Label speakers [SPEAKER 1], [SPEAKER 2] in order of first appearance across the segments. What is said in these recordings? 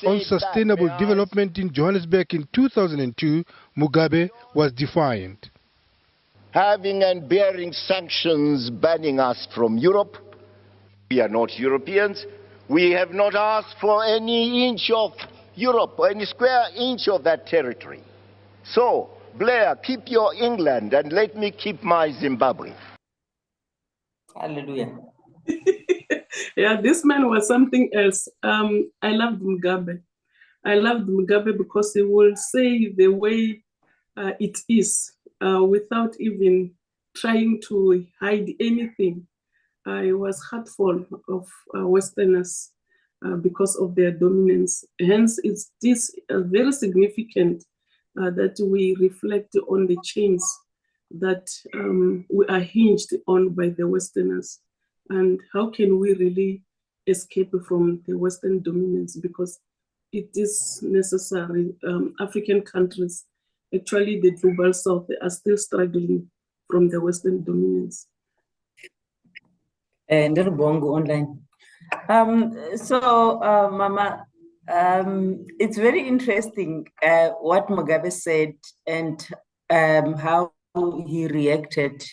[SPEAKER 1] on sustainable development in Johannesburg in 2002, Mugabe was defiant.
[SPEAKER 2] Having and bearing sanctions banning us from Europe, we are not Europeans. We have not asked for any inch of Europe or any square inch of that territory. So, Blair, keep your England and let me keep my Zimbabwe.
[SPEAKER 3] Hallelujah.
[SPEAKER 4] Yeah, this man was something else. I loved Mugabe. I loved Mugabe because he will say the way it is without even trying to hide anything. He was hurtful of Westerners because of their dominance. Hence, it's very significant that we reflect on the chains that we are hinged on by the Westerners. And how can we really escape from the Western dominance? Because it is necessary. African countries, actually the global South, they are still struggling from the Western dominance.
[SPEAKER 3] And Bongo online. Mama, it's very interesting what Mugabe said and how he reacted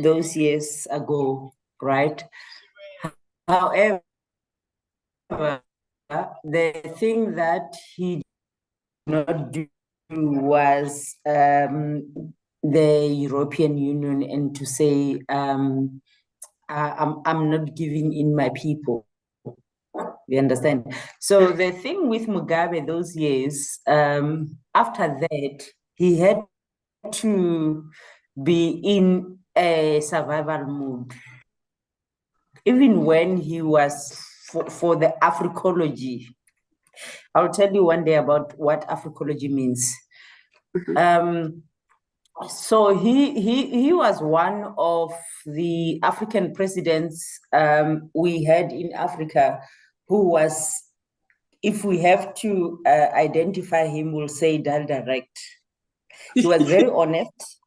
[SPEAKER 3] those years ago, right? However, the thing that he did not do was the European Union and to say, I'm not giving in my people. You understand? So the thing with Mugabe those years, after that, he had to be in a survival mood. Even when he was for the Africology. I'll tell you one day about what Africology means. So he was one of the African presidents we had in Africa who was, if we have to identify him, we'll say Dal Direct. He was very honest.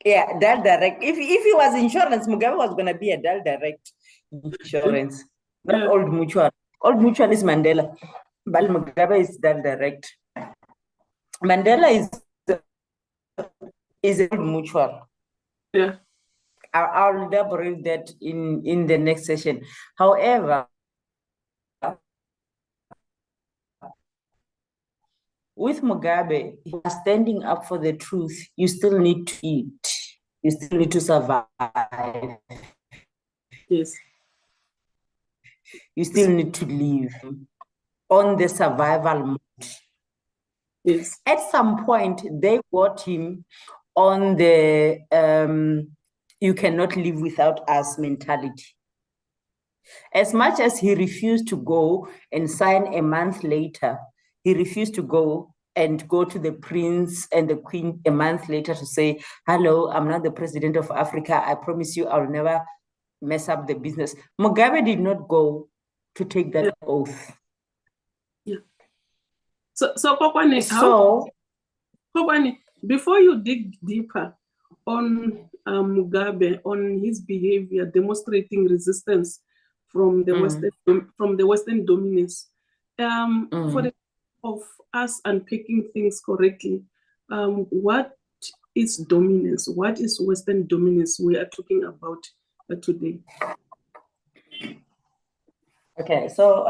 [SPEAKER 3] Yeah, Dal Direct. If he was insurance, Mugabe was going to be a Dal Direct insurance, not Old Mutual. Old Mutual is Mandela, but Mugabe is Dal Direct. Mandela is Old Mutual.
[SPEAKER 4] Yeah.
[SPEAKER 3] I'll elaborate that in the next session. However, with Mugabe, he was standing up for the truth. You still need to eat. You still need to survive.
[SPEAKER 4] Yes.
[SPEAKER 3] You still need to live on the survival mode.
[SPEAKER 4] Yes.
[SPEAKER 3] At some point, they got him on the you cannot live without us mentality. As much as he refused to go and sign a month later, he refused to go and go to the prince and the queen a month later to say, hello, I'm not the president of Africa. I promise you I'll never mess up the business. Mugabe did not go to take that oath.
[SPEAKER 4] Yeah. So Kokwane, before you dig deeper on Mugabe, on his behavior, demonstrating resistance from the Western dominance, for the of us unpacking things correctly, what is dominance? What is Western dominance we are talking about today?
[SPEAKER 3] Okay, so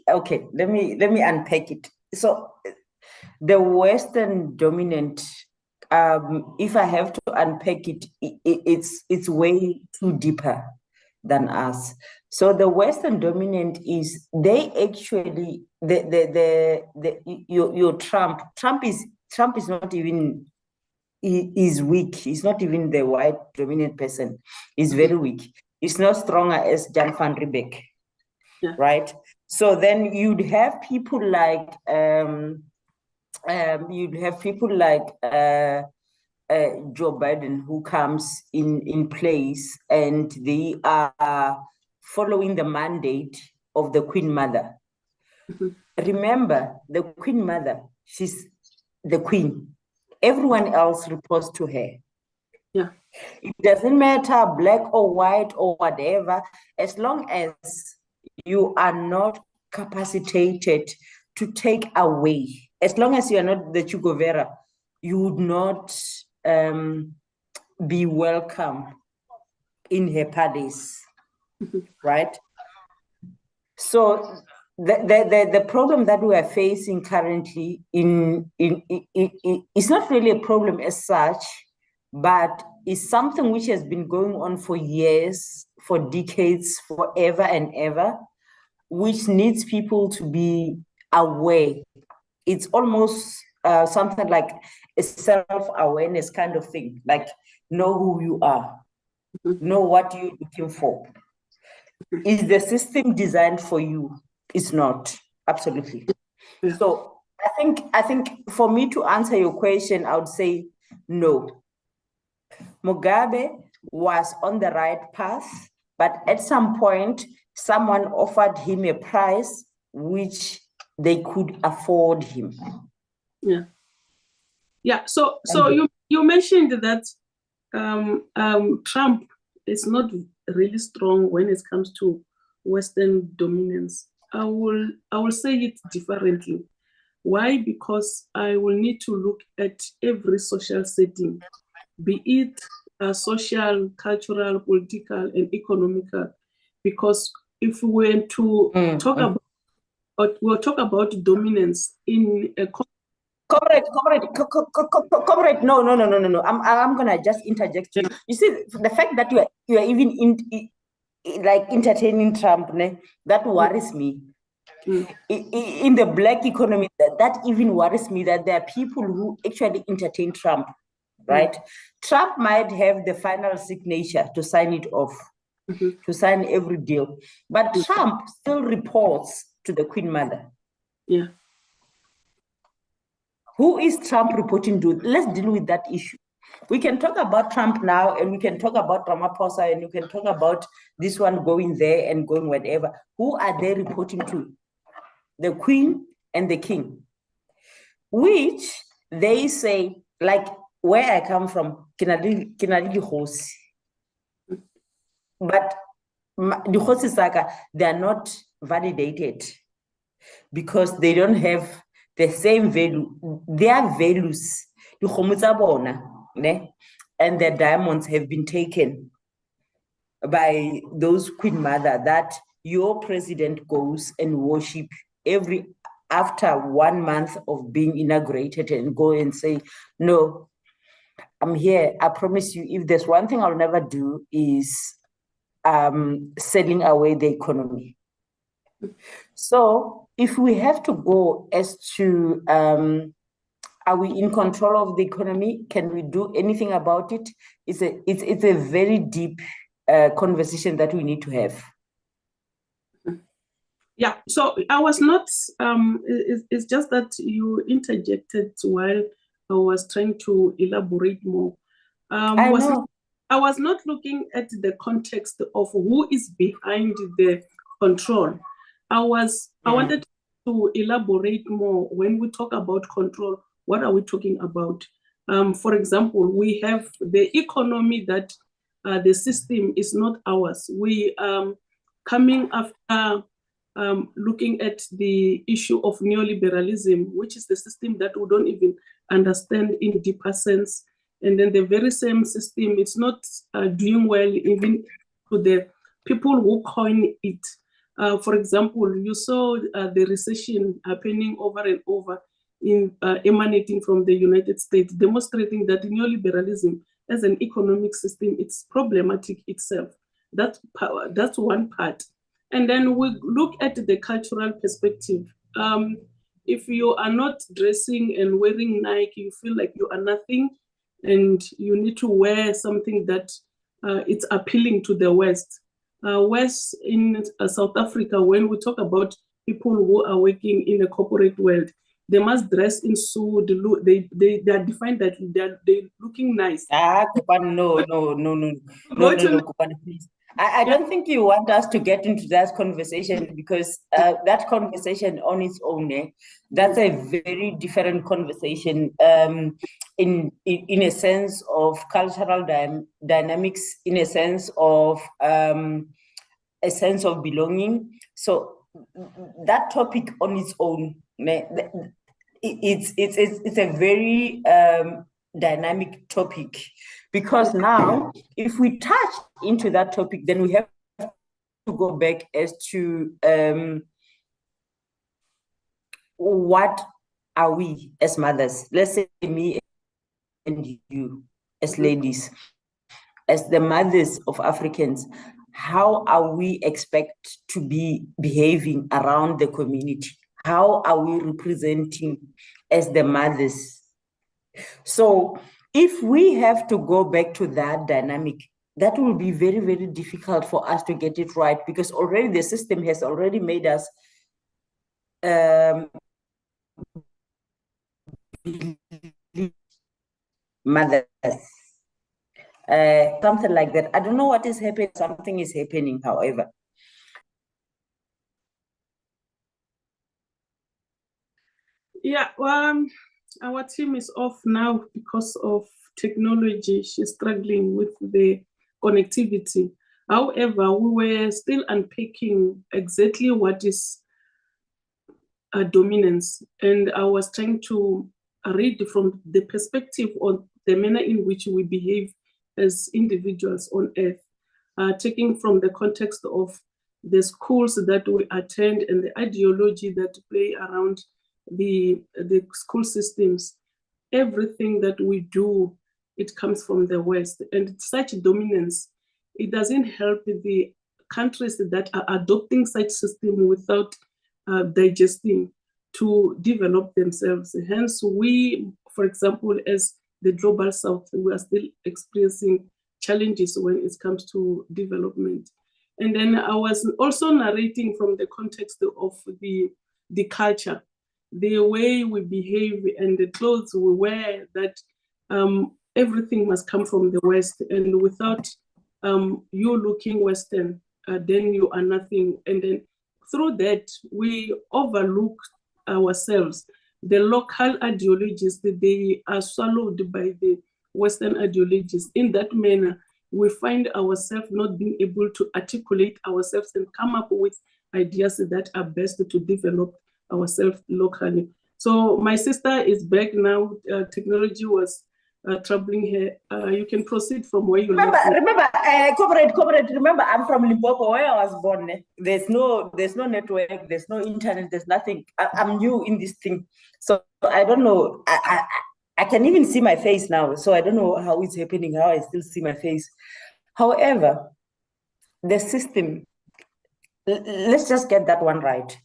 [SPEAKER 3] okay, let me unpack it. So the Western dominant, if I have to unpack it, it's way too deeper than us. So the Western dominant is they actually your Trump is not even, he is weak. He's not even the white dominant person. He's very weak. He's not stronger as Jan van Riebeck, right? So then you'd have people like Joe Biden, who comes in place, and they are following the mandate of the Queen Mother. Remember, the Queen Mother, she's the queen. Everyone else reports to her.
[SPEAKER 4] Yeah.
[SPEAKER 3] It doesn't matter black or white or whatever, as long as you are not capacitated to take away, as long as you are not the Che Guevara, you would not be welcome in her parties, right? So the problem that we are facing currently it's not really a problem as such, but it's something which has been going on for years, for decades, forever and ever, which needs people to be aware. It's almost something like a self-awareness kind of thing, like know who you are, know what you're looking for. Is the system designed for you? It's not, absolutely.
[SPEAKER 4] Yeah.
[SPEAKER 3] So I think for me to answer your question, I would say no. Mugabe was on the right path, but at some point, someone offered him a price which they could afford him.
[SPEAKER 4] Yeah. Yeah. So you mentioned that Trump is not really strong when it comes to Western dominance. I will say it differently. Why? Because I will need to look at every social setting, be it social, cultural, political, and economical. Because if we were to talk about dominance in a
[SPEAKER 3] Comrade, no. I'm gonna just interject you. You see, the fact that you are even like entertaining Trump, that worries me. In the black economy, that even worries me, that there are people who actually entertain Trump, right? Trump might have the final signature to sign it off, to sign every deal, but Trump still reports to the Queen Mother.
[SPEAKER 4] Yeah.
[SPEAKER 3] Who is Trump reporting to? Let's deal with that issue. We can talk about Trump now, and we can talk about Ramaphosa, and we can talk about this one going there and going whatever. Who are they reporting to? The Queen and the King, which they say, like where I come from, Kinali Hosi. But the Hosi Saga, they are not validated because they don't have the same value. Their values, and their diamonds have been taken by those Queen Mother, that your president goes and worship after 1 month of being inaugurated, and go and say, no, I'm here. I promise you, if there's one thing I'll never do is selling away the economy. So if we have to go as to, are we in control of the economy? Can we do anything about it? It's a very deep conversation that we need to have.
[SPEAKER 4] Yeah, so I was not, it's just that you interjected while I was trying to elaborate more. I was not looking at the context of who is behind the control. I wanted to elaborate more. When we talk about control, what are we talking about? For example, we have the economy that the system is not ours. We coming after looking at the issue of neoliberalism, which is the system that we don't even understand in deeper sense. And then the very same system, it's not doing well even to the people who coin it. For example, you saw the recession happening over and over, emanating from the United States, demonstrating that neoliberalism as an economic system, it's problematic itself. That's one part. And then we look at the cultural perspective. If you are not dressing and wearing Nike, you feel like you are nothing, and you need to wear something that it's appealing to the West. West in South Africa, when we talk about people who are working in a corporate world, they must dress in suit. They are defined that they're looking nice.
[SPEAKER 3] No, please. I don't think you want us to get into that conversation, because that conversation on its own, that's a very different conversation. in a sense of cultural dynamics, in a sense of belonging. So that topic on its own, it's a very dynamic topic, because now if we touch into that topic, then we have to go back as to what are we as mothers? Let's say me and you as ladies, as the mothers of Africans, how are we expect to be behaving around the community? How are we representing as the mothers? So if we have to go back to that dynamic, that will be very, very difficult for us to get it right, because already the system has already made us mothers. Something like that. I don't know what is happening. Something is happening, however.
[SPEAKER 4] Yeah, well, our team is off now because of technology. She's struggling with the connectivity. However, we were still unpacking exactly what is dominance. And I was trying to read from the perspective of the manner in which we behave as individuals on earth, taking from the context of the schools that we attend and the ideology that play around the school systems. Everything that we do, it comes from the West, and such dominance, it doesn't help the countries that are adopting such system without digesting to develop themselves. Hence, we, for example, as the global South, we are still experiencing challenges when it comes to development. And then I was also narrating from the context of the culture, the way we behave and the clothes we wear, that everything must come from the West, and without you looking Western, then you are nothing. And then through that, we overlook ourselves. The local ideologies, they are swallowed by the Western ideologies. In that manner, we find ourselves not being able to articulate ourselves and come up with ideas that are best to develop ourselves locally. So my sister is back now. Technology was troubling her. You can proceed from where you left.
[SPEAKER 3] Remember, comrade, remember, I'm from Limpopo, where I was born. There's no network, there's no internet, there's nothing. I'm new in this thing. So I don't know. I can even see my face now. So I don't know how it's happening, how I still see my face. However, the system, let's just get that one right.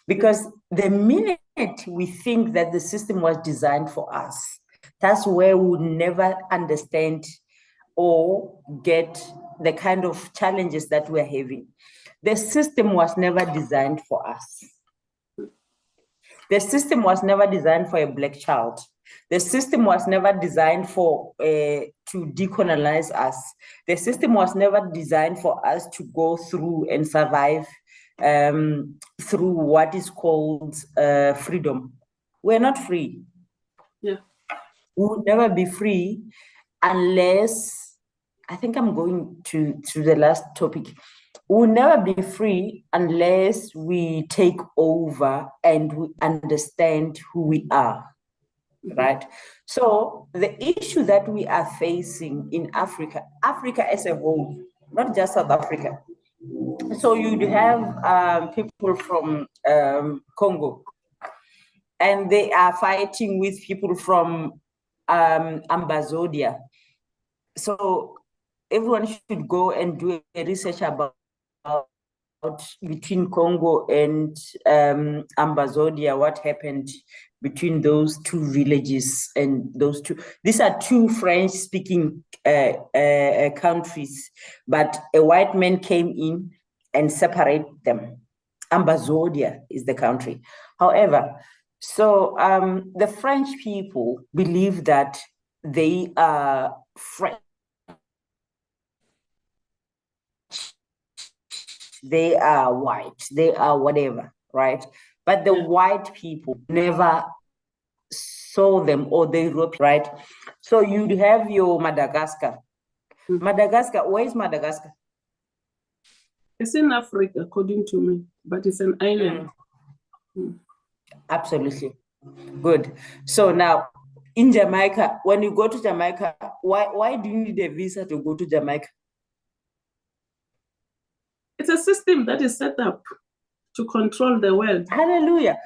[SPEAKER 3] Because the minute we think that the system was designed for us, that's where we would never understand or get the kind of challenges that we're having. The system was never designed for us. The system was never designed for a Black child. The system was never designed for to decolonize us. The system was never designed for us to go through and survive through what is called freedom. We're not free.
[SPEAKER 4] Yeah.
[SPEAKER 3] We will never be free unless, I think I'm going to the last topic. We will never be free unless we take over and we understand who we are, right? So the issue that we are facing in Africa as a whole, not just South Africa. So you'd have people from Congo, and they are fighting with people from Ambazonia. So everyone should go and do a research about between Congo and Ambazonia, what happened between those two villages and those two. These are two French-speaking countries, but a white man came in and separated them. Ambazonia is the country. However, so the French people believe that they are French. They are white, they are whatever, right? But the white people never saw them, or the European, right? So you'd have your Madagascar. Madagascar, where is Madagascar?
[SPEAKER 4] It's in Africa, according to me, but it's an island.
[SPEAKER 3] Absolutely. Good. So now, in Jamaica, when you go to Jamaica, why do you need a visa to go to Jamaica?
[SPEAKER 4] It's a system that is set up to control the world.
[SPEAKER 3] Hallelujah.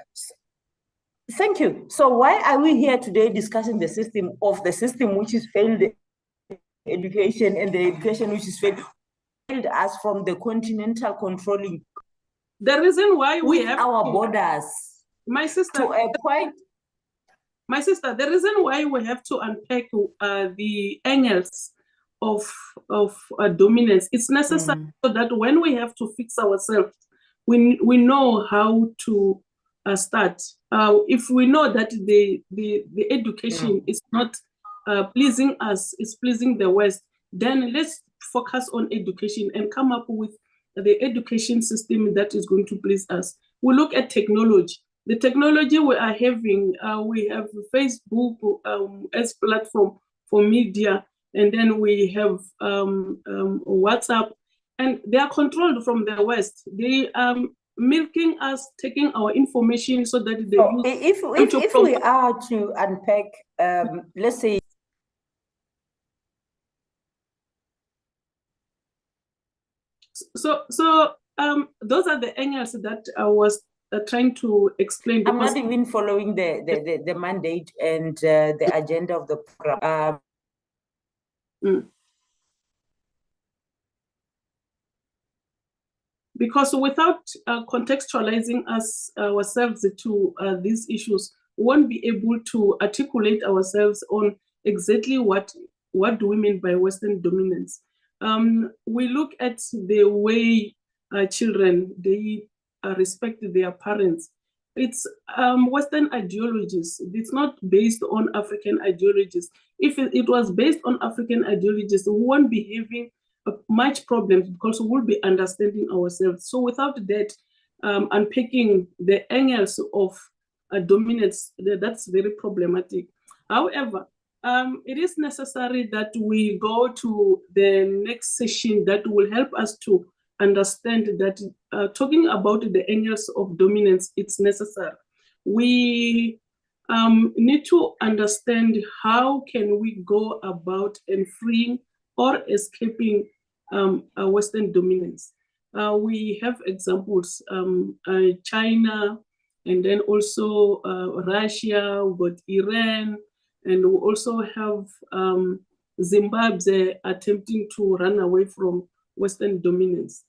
[SPEAKER 3] Thank you. So why are we here today discussing the system which is failed education, and the education which is failed us from the continental controlling?
[SPEAKER 4] The reason why we have
[SPEAKER 3] our borders,
[SPEAKER 4] my sister,
[SPEAKER 3] to a point.
[SPEAKER 4] My sister, the reason why we have to unpack the angles of dominance, it's necessary so that when we have to fix ourselves, we know how to start. If we know that the education is not pleasing us, it's pleasing the West, then let's focus on education and come up with the education system that is going to please us. We look at technology. The technology we are having, we have Facebook as platform for media, and then we have WhatsApp, and they are controlled from the West. They are milking us, taking our information so that they use.
[SPEAKER 3] If we are to unpack, let's say.
[SPEAKER 4] So those are the angles that I was trying to explain.
[SPEAKER 3] I'm not even following the mandate and the agenda of the program.
[SPEAKER 4] Because without contextualizing ourselves to these issues, we won't be able to articulate ourselves on exactly what do we mean by Western dominance. We look at the way children, they respect their parents. It's Western ideologies. It's not based on African ideologies. If it was based on African ideologies, we won't be having much problems because we will be understanding ourselves. So without that, unpacking the angles of dominance, that's very problematic. However, it is necessary that we go to the next session that will help us to understand that talking about the angles of dominance, it's necessary. We need to understand how can we go about and freeing or escaping Western dominance. We have examples, China, and then also Russia, we've got Iran, and we also have Zimbabwe attempting to run away from Western dominance.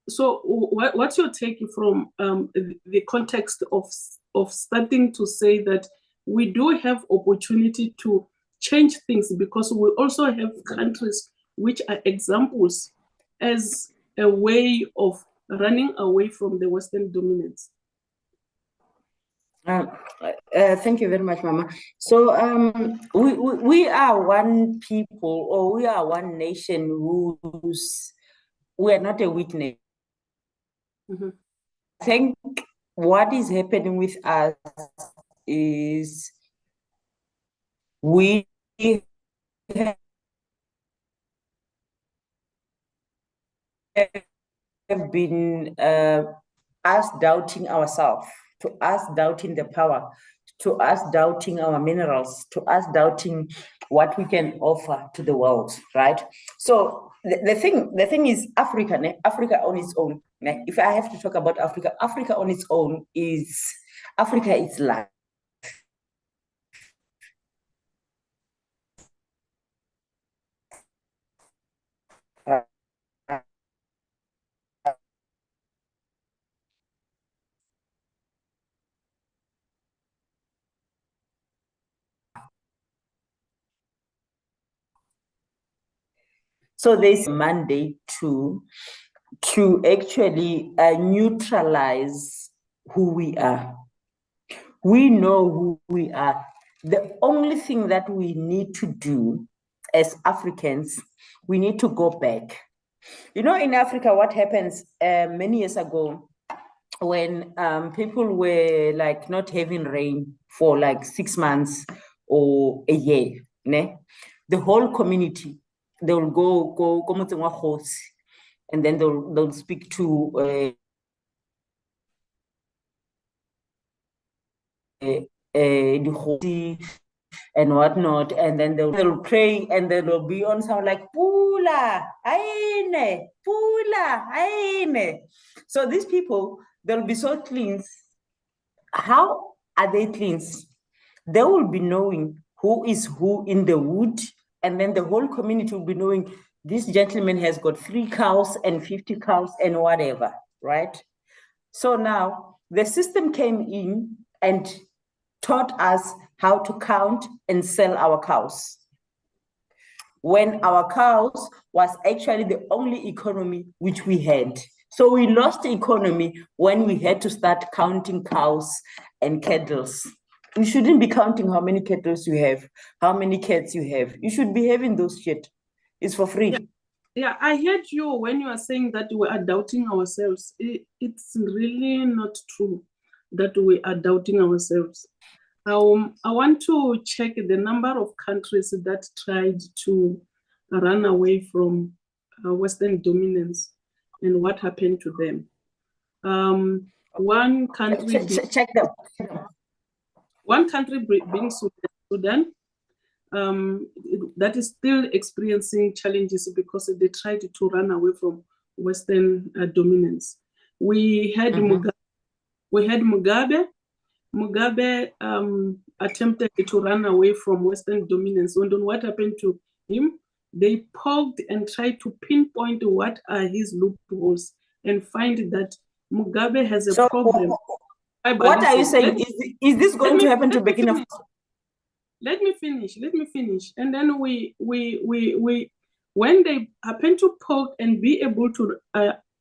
[SPEAKER 4] So what's your take from the context of starting to say that we do have opportunity to change things, because we also have countries which are examples as a way of running away from the Western dominance?
[SPEAKER 3] Thank you very much, Mama. So we are one people, or we are one nation we are not a weak nation. I think what is happening with us is we have been us doubting ourselves, to us doubting the power, to us doubting our minerals, to us doubting what we can offer to the world, right? So the thing is Africa on its own. If I have to talk about Africa on its own is Africa is life. So there's a mandate to actually neutralize who we are. We know who we are. The only thing that we need to do as Africans, we need to go back. You know, in Africa, what happens many years ago, when people were like not having rain for like 6 months or a year, ne? The whole community, they will go motseng wa Kgosi, and then they'll speak to the and whatnot, and then they'll pray, and then they'll be on sound like Pula Aine, Pula Aine. So these people, they'll be so cleansed. How are they cleansed? They will be knowing who is who in the wood, and then the whole community will be knowing this gentleman has got 3 cows and 50 cows and whatever, right? So now the system came in and taught us how to count and sell our cows, when our cows was actually the only economy which we had. So we lost the economy when we had to start counting cows and cattle. You shouldn't be counting how many cattle you have, how many cats you have. You should be having those shit. It's for free.
[SPEAKER 4] Yeah, I heard you when you are saying that we are doubting ourselves. It's really not true that we are doubting ourselves. I want to check the number of countries that tried to run away from Western dominance and what happened to them. One country
[SPEAKER 3] check them.
[SPEAKER 4] One country being Sudan, that is still experiencing challenges because they tried to run away from Western dominance. We had Mugabe. Mugabe attempted to run away from Western dominance. And then what happened to him? They poked and tried to pinpoint what are his loopholes and find that Mugabe has a problem.
[SPEAKER 3] What are you saying? Is this going to happen to Burkina Faso?
[SPEAKER 4] Let me finish. And then when they happen to poke and be able to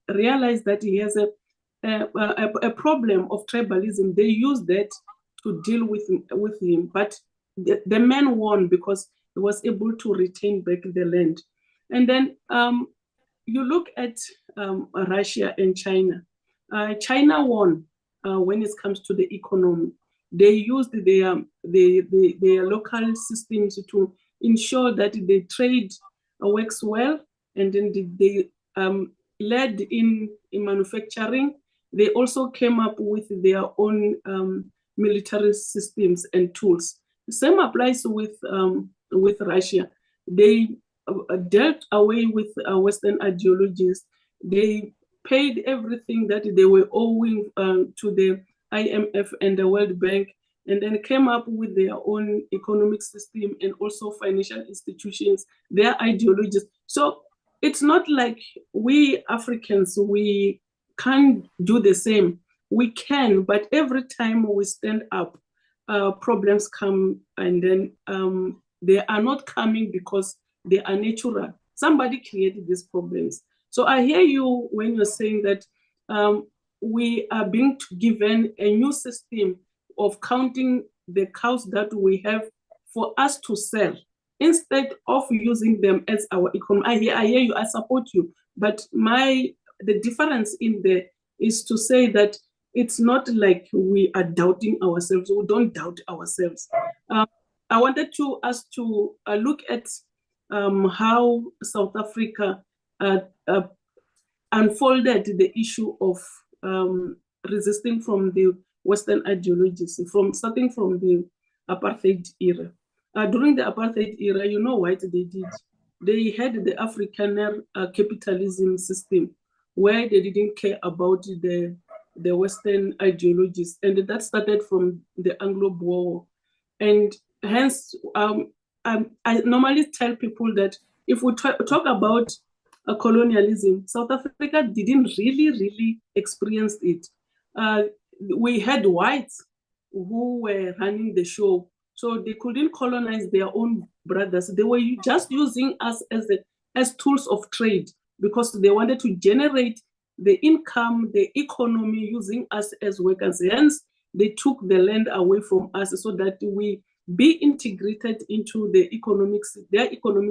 [SPEAKER 4] realize that he has a problem of tribalism, they use that to deal with him. But the man won because he was able to retain back the land. And then you look at Russia and China. China won when it comes to the economy. They used their local systems to ensure that the trade works well, and then they led in manufacturing. They also came up with their own military systems and tools. The same applies with Russia. They dealt away with Western ideologies. They paid everything that they were owing to the IMF and the World Bank, and then came up with their own economic system and also financial institutions, their ideologies. So it's not like we Africans, we can't do the same. We can, but every time we stand up, problems come, and then they are not coming because they are natural. Somebody created these problems. So I hear you when you're saying that we are being given a new system of counting the cows that we have for us to sell instead of using them as our economy. I hear you, I support you, but the difference in there is to say that it's not like we are doubting ourselves. We don't doubt ourselves. I wanted us to look at how South Africa unfolded the issue of resisting from the Western ideologies, starting from the apartheid era. During the apartheid era, you know what they did? They had the Afrikaner capitalism system where they didn't care about the Western ideologies. And that started from the Anglo-Boer War. And hence, I normally tell people that if we talk about colonialism, South Africa didn't really experience it. We had whites who were running the show, so they couldn't colonize their own brothers. They were just using us as tools of trade because they wanted to generate the income, the economy, using us as workers. Hence, they took the land away from us so that we be integrated into their economic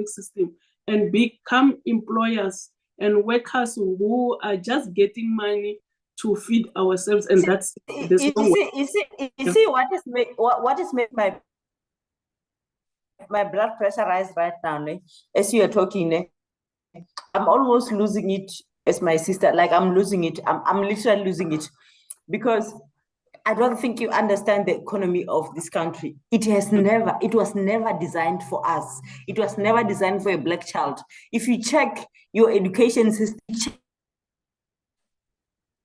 [SPEAKER 4] system and become employers and workers who are just getting money to feed ourselves, and that's there's
[SPEAKER 3] you
[SPEAKER 4] no way.
[SPEAKER 3] see what is making my blood pressure rise right now, ne? As you are talking, ne? I'm almost losing it as my sister. Like I'm losing it. I'm literally losing it, because I don't think you understand the economy of this country. It was never designed for us. It was never designed for a black child. If you check your education system,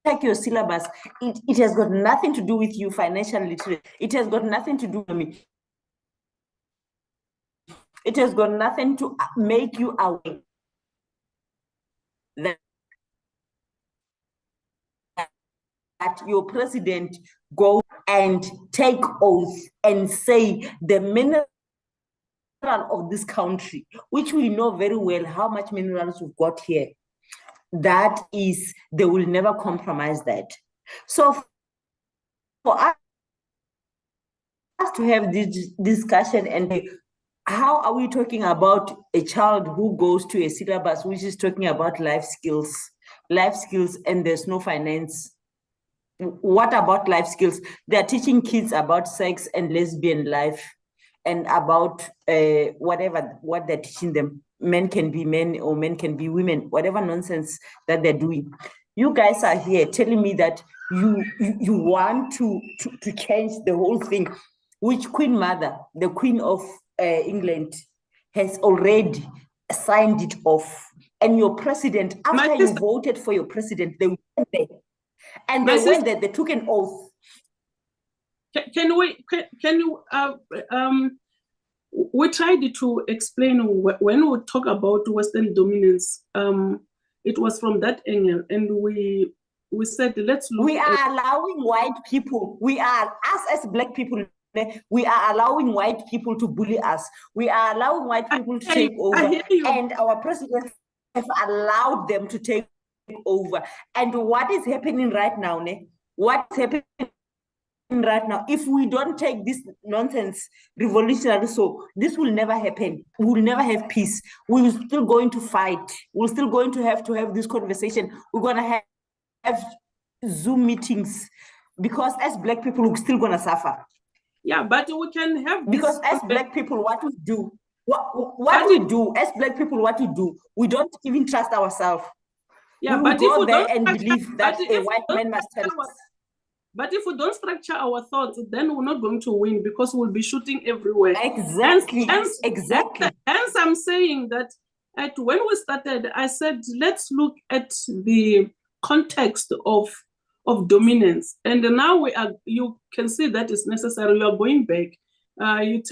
[SPEAKER 3] check your syllabus, it has got nothing to do with you financial literacy. It has got nothing to do with me. It has got nothing to make you aware that your president go and take oath and say the mineral of this country, which we know very well how much minerals we've got here, that is, they will never compromise that. So for us to have this discussion, and how are we talking about a child who goes to a syllabus which is talking about life skills, and there's no finance? What about life skills? They're teaching kids about sex and lesbian life, and about what they're teaching them. Men can be men, or men can be women, whatever nonsense that they're doing. You guys are here telling me that you want to change the whole thing, which Queen Mother, the Queen of England, has already signed it off. And your president, after you voted for your president, they went there. And they went there, they took an oath.
[SPEAKER 4] We tried to explain when we talk about Western dominance, it was from that angle, and we said, let's look.
[SPEAKER 3] We are allowing white people, us as black people, we are allowing white people to bully us. We are allowing white people to take over, and our president have allowed them to take over. And what is happening right now, ne? What's happening right now, if we don't take this nonsense revolutionary, so this will never happen. We will never have peace. We will still going to fight. We're still going to have this conversation. We're going to have Zoom meetings, because as black people, we're still going to suffer.
[SPEAKER 4] Yeah, but we can have this.
[SPEAKER 3] Because as black people, what we do, as black people, what we do, we don't even trust ourselves.
[SPEAKER 4] Yeah,
[SPEAKER 3] we
[SPEAKER 4] but
[SPEAKER 3] go
[SPEAKER 4] if we
[SPEAKER 3] there
[SPEAKER 4] don't
[SPEAKER 3] and believe that a white man must tell us.
[SPEAKER 4] But if we don't structure our thoughts, then we're not going to win, because we'll be shooting everywhere.
[SPEAKER 3] Exactly. Exactly.
[SPEAKER 4] Hence, I'm saying that when we started, I said, let's look at the context of dominance. And now you can see that it's necessary. You are going back. You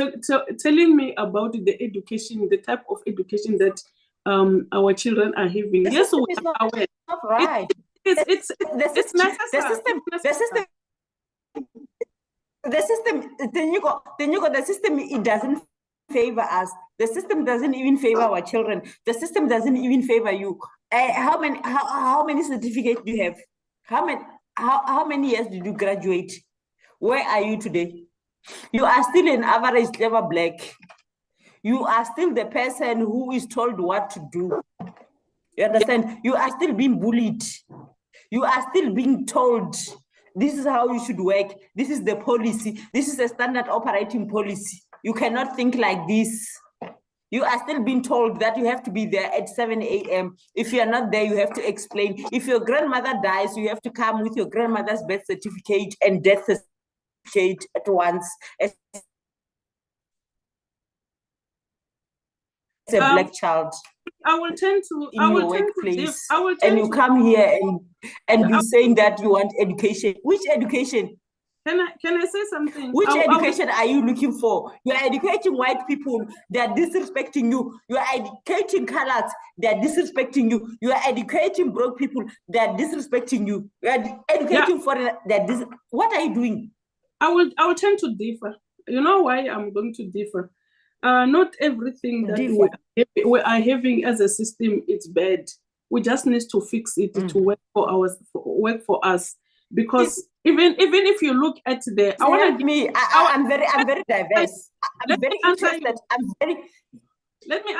[SPEAKER 4] telling me about the education, the type of education that our children are having. Yes, we are aware.
[SPEAKER 3] Not right.
[SPEAKER 4] It's necessary.
[SPEAKER 3] The system, it doesn't favor us. The system doesn't even favor our children. The system doesn't even favor you. How many certificates do you have? How many years did you graduate? Where are you today? You are still an average clever black. You are still the person who is told what to do. You understand? You are still being bullied. You are still being told, this is how you should work. This is the policy. This is a standard operating policy. You cannot think like this. You are still being told that you have to be there at 7 a.m. If you are not there, you have to explain. If your grandmother dies, you have to come with your grandmother's birth certificate and death certificate at once. As a black child.
[SPEAKER 4] I will tend to
[SPEAKER 3] in your workplace, and you come here and be saying that you want education. Which education?
[SPEAKER 4] Can I say something?
[SPEAKER 3] Which education are you looking for? You are educating white people, they are disrespecting you. You are educating colors, they are disrespecting you. You are educating broke people, they are disrespecting you. You are educating foreigners, what are you doing?
[SPEAKER 4] I will tend to differ. You know why I'm going to differ? Not everything that we are having as a system is bad. We just need to fix it to work for us. Because even if you look at the,
[SPEAKER 3] I'm very diverse. I'm very interested.
[SPEAKER 4] Let me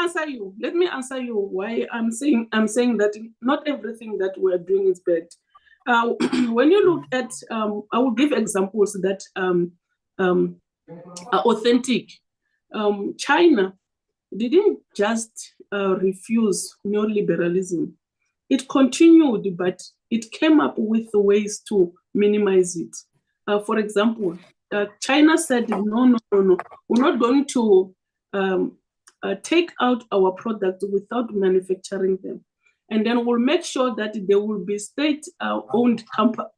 [SPEAKER 4] answer you why I'm saying that not everything that we're doing is bad. when you look at, I will give examples that are authentic. China didn't just refuse neoliberalism. It continued, but it came up with ways to minimize it. For example, China said, no, we're not going to take out our products without manufacturing them. And then we'll make sure that there will be state-owned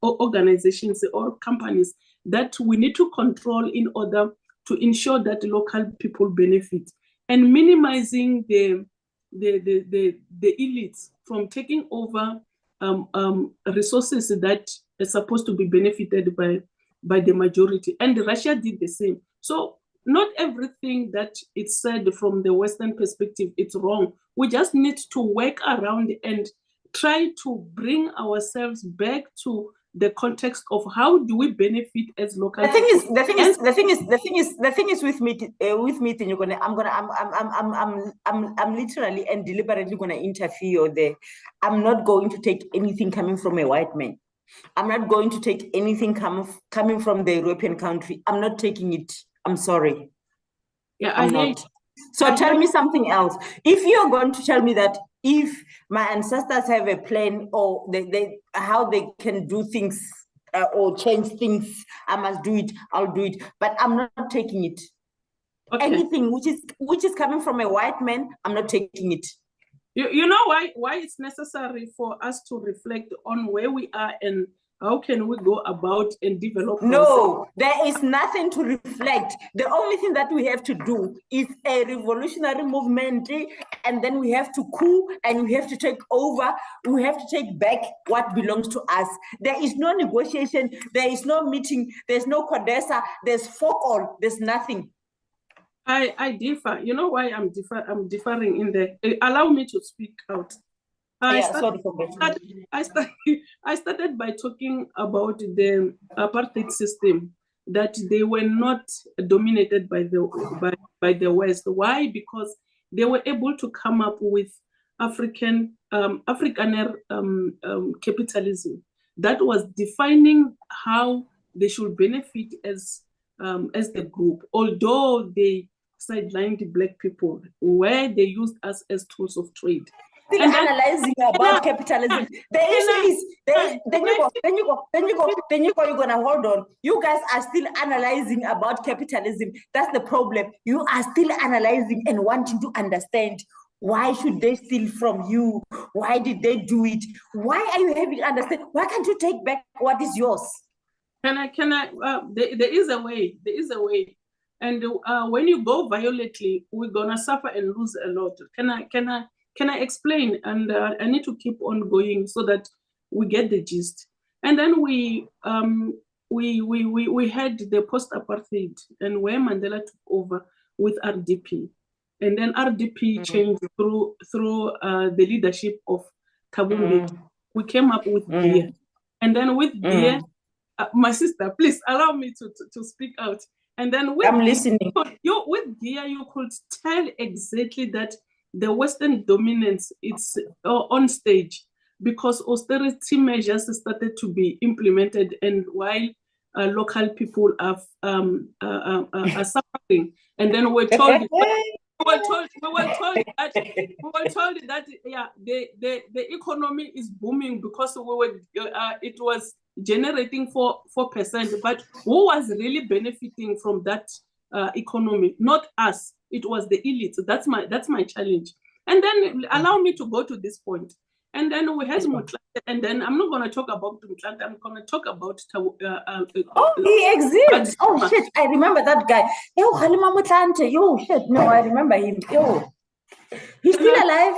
[SPEAKER 4] organizations or companies that we need to control in order to ensure that local people benefit, and minimizing the elites from taking over resources that are supposed to be benefited by the majority. And Russia did the same. So not everything that it's said from the Western perspective, it's wrong. We just need to work around and try to bring ourselves back to the context of how do we benefit as local.
[SPEAKER 3] The thing is with me, Tinyiko, I'm literally and deliberately going to interfere there. I'm not going to take anything coming from a white man. I'm not going to take anything coming from the European country. I'm not taking it. I'm sorry.
[SPEAKER 4] Yeah,
[SPEAKER 3] I'm not. So tell me something else. If you're going to tell me that if my ancestors have a plan or how they can do things or change things, I must do it, I'll do it. But I'm not taking it. Okay. Anything which is coming from a white man, I'm not taking it.
[SPEAKER 4] You know why it's necessary for us to reflect on where we are and how can we go about and develop?
[SPEAKER 3] No, there is nothing to reflect. The only thing that we have to do is a revolutionary movement, and then we have to coup and we have to take over. We have to take back what belongs to us. There is no negotiation. There is no meeting. There's no CODESA. There's fuck all. There's nothing.
[SPEAKER 4] I differ. You know why I'm differing in there? Allow me to speak out. I started by talking about the apartheid system, that they were not dominated by the West. Why? Because they were able to come up with Afrikaner capitalism that was defining how they should benefit as the group. Although they sidelined Black people, where they used us as tools of trade.
[SPEAKER 3] Still analyzing about capitalism. The issue is, then you're gonna hold on. You guys are still analyzing about capitalism. That's the problem. You are still analyzing and wanting to understand. Why should they steal from you? Why did they do it? Why are you having to understand? Why can't you take back what is yours?
[SPEAKER 4] There is a way. There is a way. And when you go violently, we're gonna suffer and lose a lot. Can I explain? And I need to keep on going so that we get the gist. And then we had the post-apartheid, and where Mandela took over with RDP, and then RDP changed through the leadership of Thabo Mbeki. We came up with Gear, and then with Gear, my sister, please allow me to speak out. And then with
[SPEAKER 3] I'm listening.
[SPEAKER 4] With Gear, you could tell exactly that the Western dominance, it's on stage, because austerity measures started to be implemented, and while local people are suffering, and then we're told that yeah, the economy is booming because it was generating 4%, but who was really benefiting from that economy? Not us. It was the elite. That's my challenge. And then allow me to go to this point. And then we had Mhlanga, and then I'm not going to talk about Mhlanga. I'm going to talk about
[SPEAKER 3] he exists. Oh shit! I remember that guy. Yo, Halima Mhlanga. Yo, shit. No, I remember him. Yo, he's still alive.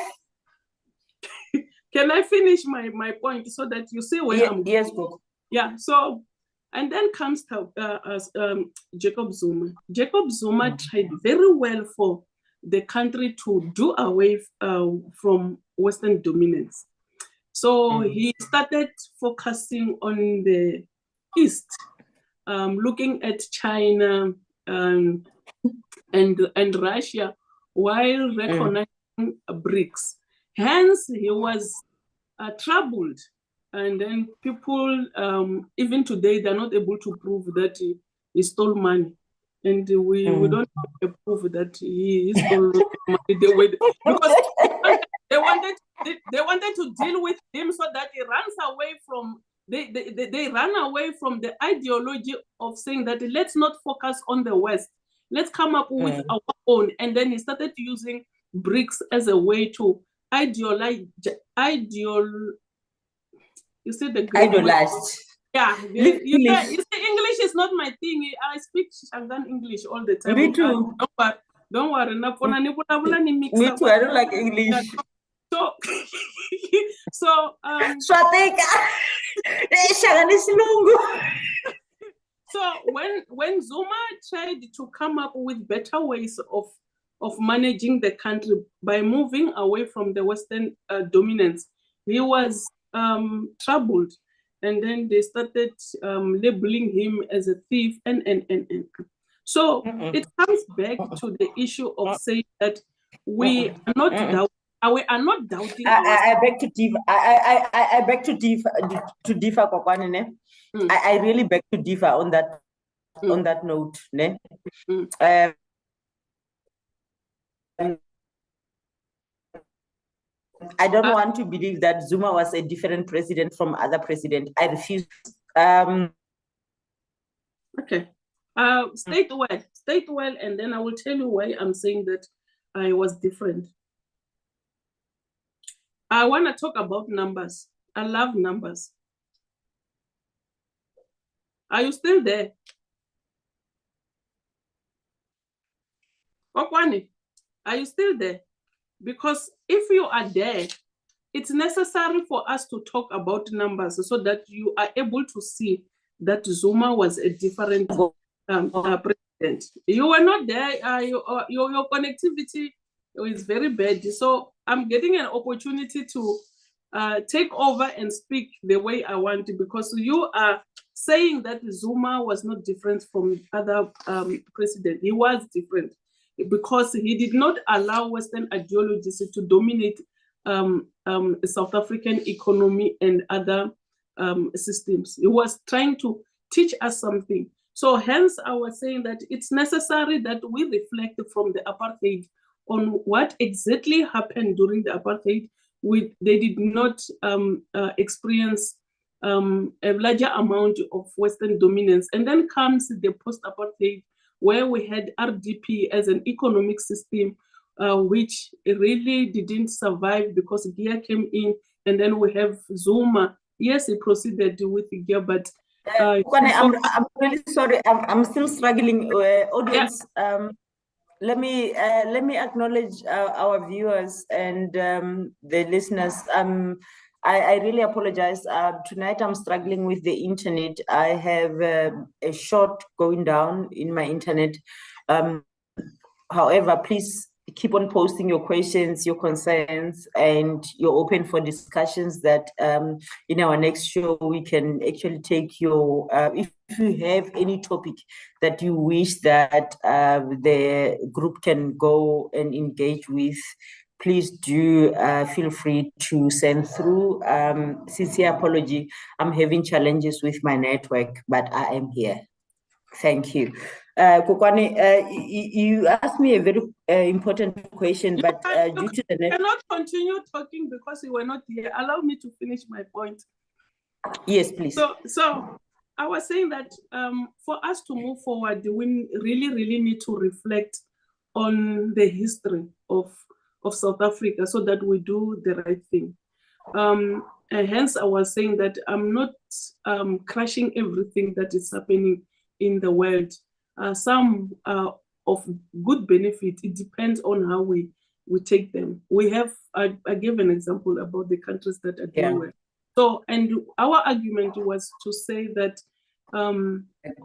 [SPEAKER 4] Can I finish my point so that you see where I'm going?
[SPEAKER 3] Yes, go.
[SPEAKER 4] Yeah. So. And then comes Jacob Zuma. Jacob Zuma tried very well for the country to do away from Western dominance. So he started focusing on the East, looking at China and Russia, while recognizing BRICS. Hence, he was troubled And then people, even today, they're not able to prove that he stole money. And we don't have a proof that he stole money the way because they wanted to deal with him so that he runs away from they run away from the ideology of saying that let's not focus on the West. Let's come up with our own. And then he started using BRICS as a way to idealize. You see the
[SPEAKER 3] idolized.
[SPEAKER 4] Yeah, you see, English is not my thing. I speak Shangan English all the time.
[SPEAKER 3] Me too.
[SPEAKER 4] Don't worry.
[SPEAKER 3] Me too. I don't like English.
[SPEAKER 4] So when Zuma tried to come up with better ways of managing the country by moving away from the Western dominance, he was troubled. And then they started labeling him as a thief and. So it comes back to the issue of saying that we are not doubting.
[SPEAKER 3] I beg to differ. I beg to differ, Kokwane. I really beg to differ on that note. Ne? I don't want to believe that Zuma was a different president from other presidents. I refuse.
[SPEAKER 4] Okay. State well, and then I will tell you why I'm saying that I was different. I want to talk about numbers. I love numbers. Are you still there? Okwani, are you still there? Because if you are there, it's necessary for us to talk about numbers so that you are able to see that Zuma was a different president. You were not there. Your connectivity is very bad. So I'm getting an opportunity to take over and speak the way I want to, because you are saying that Zuma was not different from other presidents. He was different, because he did not allow Western ideologies to dominate South African economy and other systems. He was trying to teach us something. So hence I was saying that it's necessary that we reflect from the apartheid on what exactly happened during the apartheid. They did not experience a larger amount of Western dominance. And then comes the post-apartheid, where we had RDP as an economic system, which really didn't survive because GIA came in, and then we have Zuma. Yes, he proceeded with GIA, but
[SPEAKER 3] I'm really sorry. I'm still struggling. Audience, let me acknowledge our viewers and the listeners. I really apologize. Tonight I'm struggling with the internet. I have a short going down in my internet. However, please keep on posting your questions, your concerns, and you're open for discussions that in our next show we can actually take your, if you have any topic that you wish that the group can go and engage with, please do feel free to send through. Sincere apology, I'm having challenges with my network, but I am here. Thank you. Kokwane, you asked me a very important question, but due to the
[SPEAKER 4] network... cannot continue talking because you were not here. Allow me to finish my point.
[SPEAKER 3] Yes, please.
[SPEAKER 4] So I was saying that for us to move forward, we really need to reflect on the history of South Africa so that we do the right thing. And hence, I was saying that I'm not crushing everything that is happening in the world. Some of good benefit, it depends on how we take them. We have, I gave an example about the countries that are doing well. So, and our argument was to say that,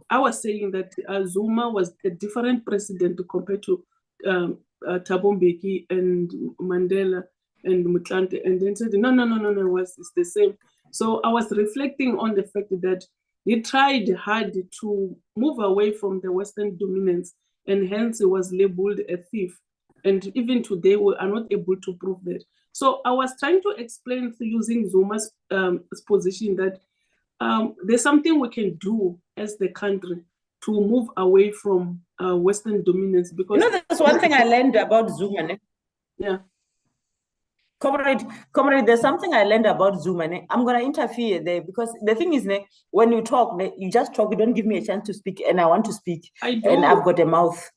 [SPEAKER 4] I was saying that Zuma was a different president compared to Thabo Mbeki and Mandela and Motlanthe, and then said, no, it's the same. So I was reflecting on the fact that he tried hard to move away from the Western dominance, and hence he was labeled a thief. And even today, we are not able to prove that. So I was trying to explain using Zuma's position that there's something we can do as the country to move away from Western dominance. Because
[SPEAKER 3] that's one thing I learned about Zuma.
[SPEAKER 4] Yeah.
[SPEAKER 3] Comrade, there's something I learned about Zuma. I'm going to interfere there because the thing is, when you talk, you just talk, you don't give me a chance to speak, and I want to speak, and I've got a mouth.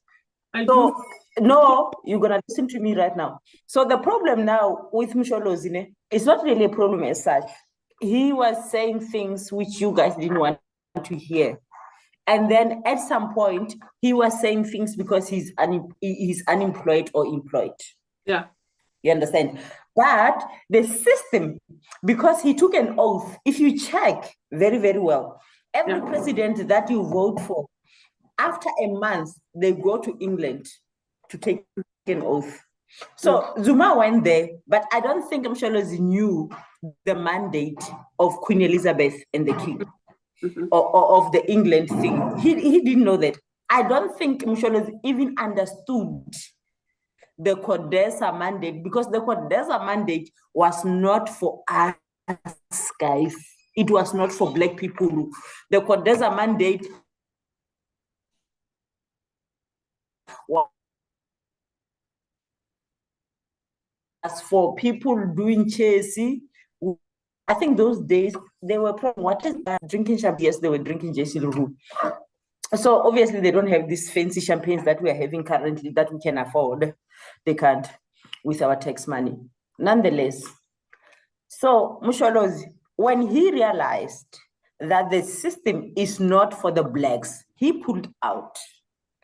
[SPEAKER 3] No, you're going to listen to me right now. So the problem now with Msholozi, it's not really a problem as such. He was saying things which you guys didn't want to hear. And then at some point, he was saying things because he's unemployed or employed.
[SPEAKER 4] Yeah.
[SPEAKER 3] You understand? But the system, because he took an oath, if you check very, very well, every president that you vote for, after a month, they go to England to take an oath. So Zuma went there, but I don't think Msholozi knew the mandate of Queen Elizabeth and the King, or of the England thing. He didn't know that. I don't think Msholozi even understood the CODESA mandate, because the CODESA mandate was not for us, guys. It was not for Black people. The CODESA mandate was for people doing chasey. I think those days they were drinking champagne. Yes, they were drinking JC Leroux. So obviously they don't have these fancy champagnes that we are having currently that we can afford. They can't with our tax money. Nonetheless, so Msholozi, when he realized that the system is not for the Blacks, he pulled out,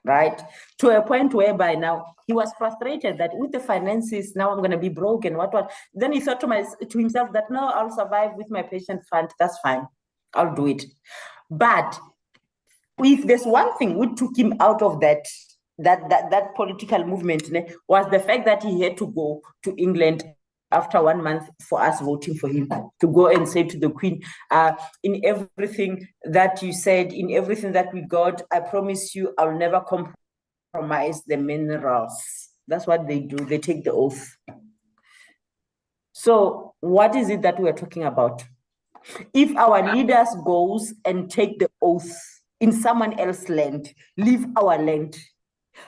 [SPEAKER 3] right? To a point whereby now he was frustrated that with the finances, now I'm going to be broken. What? Then he thought to himself that, no, I'll survive with my pension fund. That's fine. I'll do it. But if there's one thing which took him out of that political movement, was the fact that he had to go to England after 1 month for us voting for him, to go and say to the Queen, in everything that you said, in everything that we got, I promise you I'll never compromise the minerals. That's what they do. They take the oath. So what is it that we are talking about? If our leaders goes and take the oath in someone else's land, leave our land,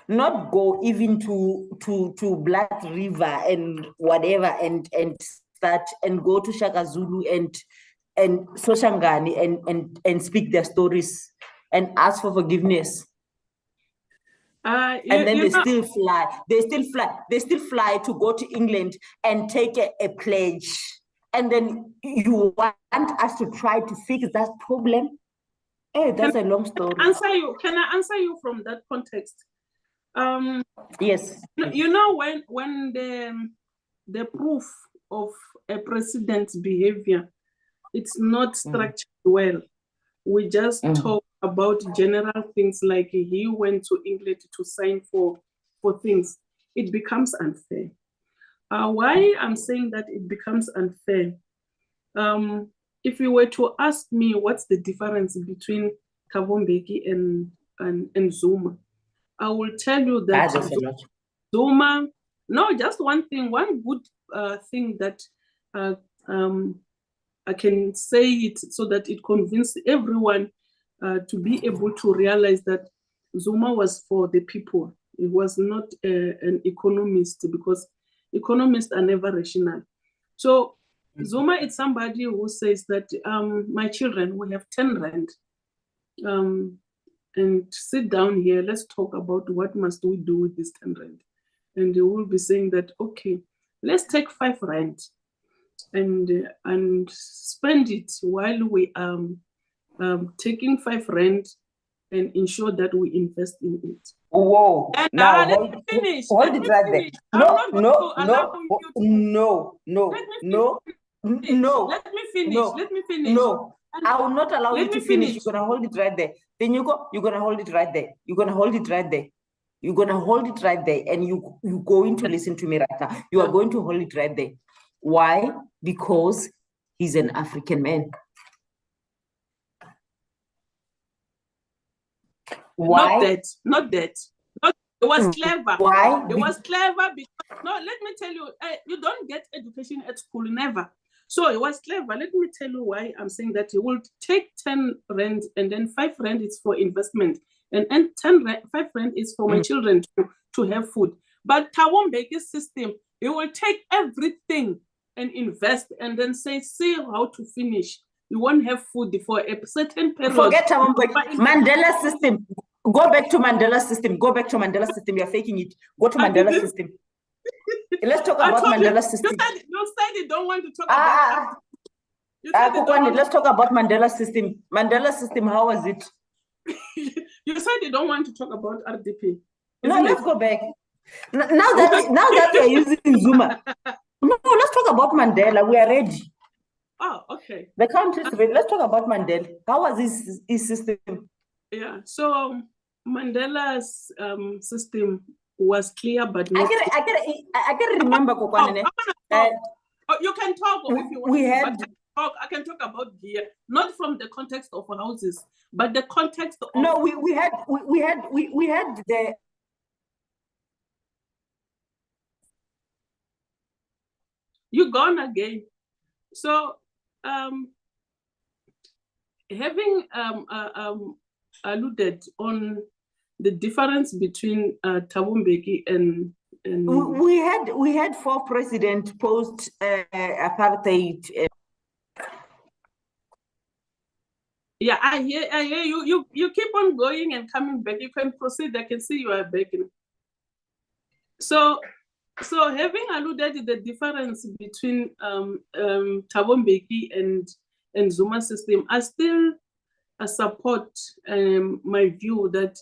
[SPEAKER 3] not go even to Black River and whatever and start and go to Shaka Zulu and Soshangani and speak their stories and ask for forgiveness. And then they still fly to go to England and take a pledge. And then you want us to try to fix that problem? Hey, that's a long story.
[SPEAKER 4] Can I answer you from that context?
[SPEAKER 3] Yes.
[SPEAKER 4] You know, when the proof of a president's behavior, it's not structured well. We just talk about general things like he went to England to sign for things. It becomes unfair. Why I'm saying that it becomes unfair? If you were to ask me what's the difference between Thabo Mbeki and Zuma, I will tell you that Zuma, no, just one good thing that I can say it so that it convinces everyone to be able to realize that Zuma was for the people. He was not an economist, because economists are never rational. So Zuma is somebody who says that, my children, we have 10 rand. And sit down here, let's talk about what must we do with this 10 rand. And they will be saying that, okay, let's take 5 rand and spend it while we are taking 5 rand and ensure that we invest in it.
[SPEAKER 3] Whoa!
[SPEAKER 4] And
[SPEAKER 3] now
[SPEAKER 4] let me finish.
[SPEAKER 3] Hold it right there. No.
[SPEAKER 4] Let me finish.
[SPEAKER 3] No. I will not allow you to finish. You're gonna hold it right there. Then you're gonna hold it right there. You're gonna hold it right there. You're gonna hold it right there, and you're going to listen to me right now. You are going to hold it right there. Why? Because he's an African man. Why?
[SPEAKER 4] Not that. It was clever.
[SPEAKER 3] Why?
[SPEAKER 4] It was clever because No, let me tell you, you don't get education at school, never. So it was clever. Let me tell you why I'm saying that. You will take 10 rand and then 5 rand is for investment. And 5 rand is for my children to have food. But Thabo Mbeki's system, it will take everything and invest and then say, see how to finish. You won't have food for a certain period.
[SPEAKER 3] Forget Thabo Mbeki. Mandela system. Go back to Mandela system. Go back to Mandela system. You're faking it. Go to Mandela system. Let's talk about Mandela system.
[SPEAKER 4] You said you don't want to talk about
[SPEAKER 3] let's talk about Mandela system. Mandela system, how was it?
[SPEAKER 4] You said you don't want to talk about RDP.
[SPEAKER 3] No, let's go back. Now that you're using Zuma. No, let's talk about Mandela. We are ready.
[SPEAKER 4] Oh, okay.
[SPEAKER 3] The country is ready. Let's talk about Mandela. How was his system?
[SPEAKER 4] Yeah, so Mandela's system was clear, but not
[SPEAKER 3] I can remember Kokwane.
[SPEAKER 4] You can talk if you want. I can talk about gear, not from the context of houses, but the context of.
[SPEAKER 3] No, we had the.
[SPEAKER 4] You gone again. So having alluded on the difference between Thabo Mbeki and
[SPEAKER 3] we had 4 presidents post apartheid.
[SPEAKER 4] Yeah, I hear you. You keep on going and coming back. You can proceed. I can see you are back. So having alluded to the difference between Thabo Mbeki and Zuma system, I still support my view that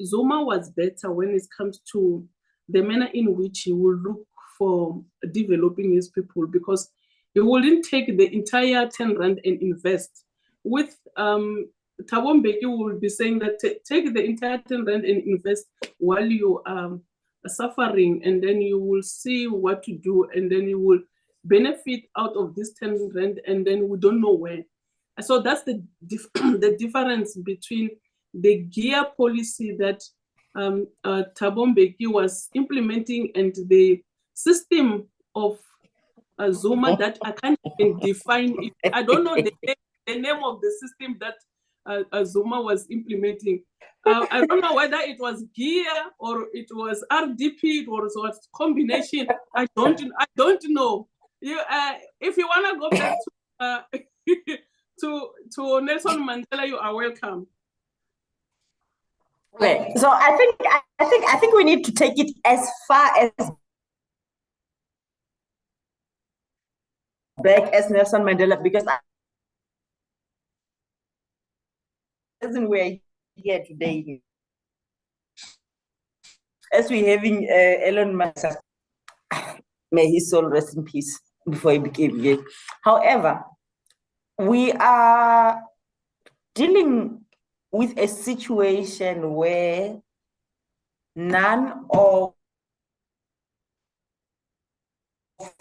[SPEAKER 4] Zuma was better when it comes to the manner in which he will look for developing his people, because he wouldn't take the entire 10 rand and invest. With Thabo Mbeki will be saying that take the entire 10 rand and invest while you are suffering, and then you will see what to do, and then you will benefit out of this 10 rand, and then we don't know where. So that's the difference between the gear policy that Thabo Mbeki was implementing and the system of Zuma that I can't even define it. I don't know the name of the system that Zuma was implementing. I don't know whether it was gear or it was RDP or it was combination. I don't know. If you want to go back to Nelson Mandela, you are welcome.
[SPEAKER 3] Okay, so I think we need to take it as far as back as Nelson Mandela, because we're here today as we're having Elon Musk, may his soul rest in peace, before he became gay. However, we are dealing with a situation where none of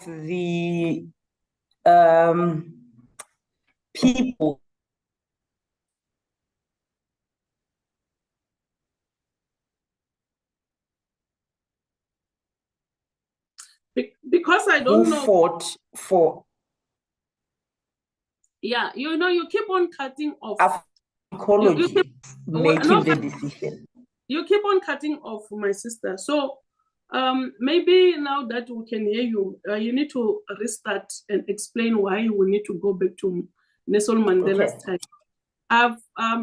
[SPEAKER 3] the people
[SPEAKER 4] because I don't know
[SPEAKER 3] fought for.
[SPEAKER 4] Yeah, you keep on cutting off.
[SPEAKER 3] Ecology making the decision.
[SPEAKER 4] You keep on cutting off, my sister. So maybe now that we can hear you, you need to restart and explain why we need to go back to Nelson Mandela's time.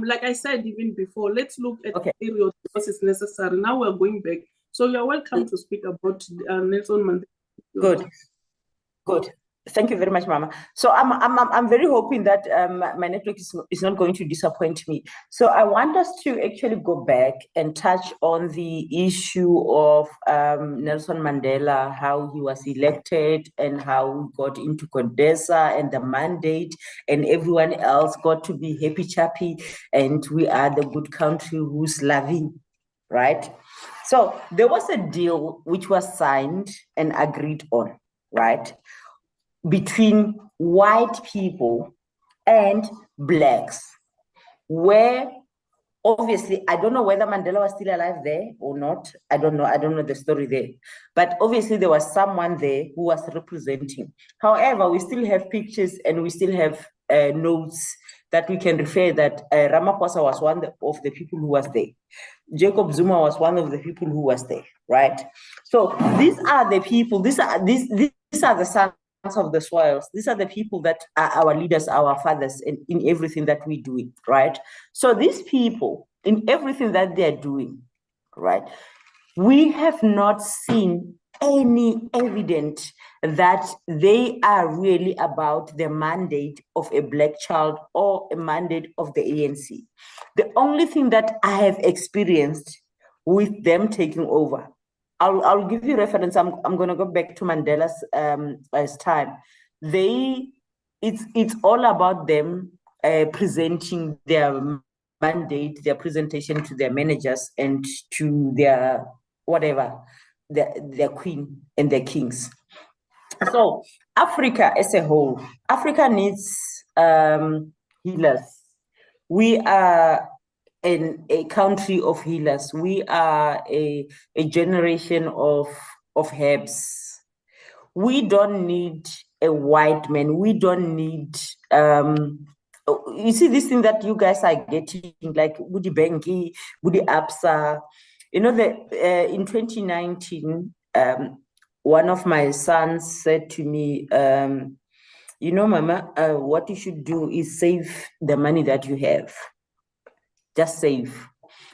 [SPEAKER 4] Like I said even before, let's look at the period because it's necessary. Now we're going back. So you're welcome to speak about Nelson Mandela.
[SPEAKER 3] Good. Thank you very much, Mama. So I'm very hoping that my network is not going to disappoint me. So I want us to actually go back and touch on the issue of Nelson Mandela, how he was elected and how we got into CODESA and the mandate, and everyone else got to be happy chappy, and we are the good country who's loving, right? So there was a deal which was signed and agreed on, right, between white people and blacks, where obviously, I don't know whether Mandela was still alive there or not. I don't know. I don't know the story there. But obviously, there was someone there who was representing. However, we still have pictures and we still have notes that we can refer that Ramaphosa was one of the people who was there. Jacob Zuma was one of the people who was there, right? So these are the people, these are the sons of the soils. These are the people that are our leaders, our fathers in everything that we do, right? So these people, in everything that they're doing, right, we have not seen any evidence that they are really about the mandate of a Black child or a mandate of the ANC. The only thing that I have experienced with them taking over, I'll give you reference. I'm going to go back to Mandela's time. It's all about them presenting their mandate, their presentation to their managers and to their whatever, their queen and their kings. So Africa as a whole, Africa needs healers. We are a country of healers. We are a generation of herbs. We don't need a white man. We don't need you see this thing that you guys are getting, like Woody Bengi, Woody Absa. You know, in 2019, one of my sons said to me, you know, Mama, what you should do is save the money that you have. Just save.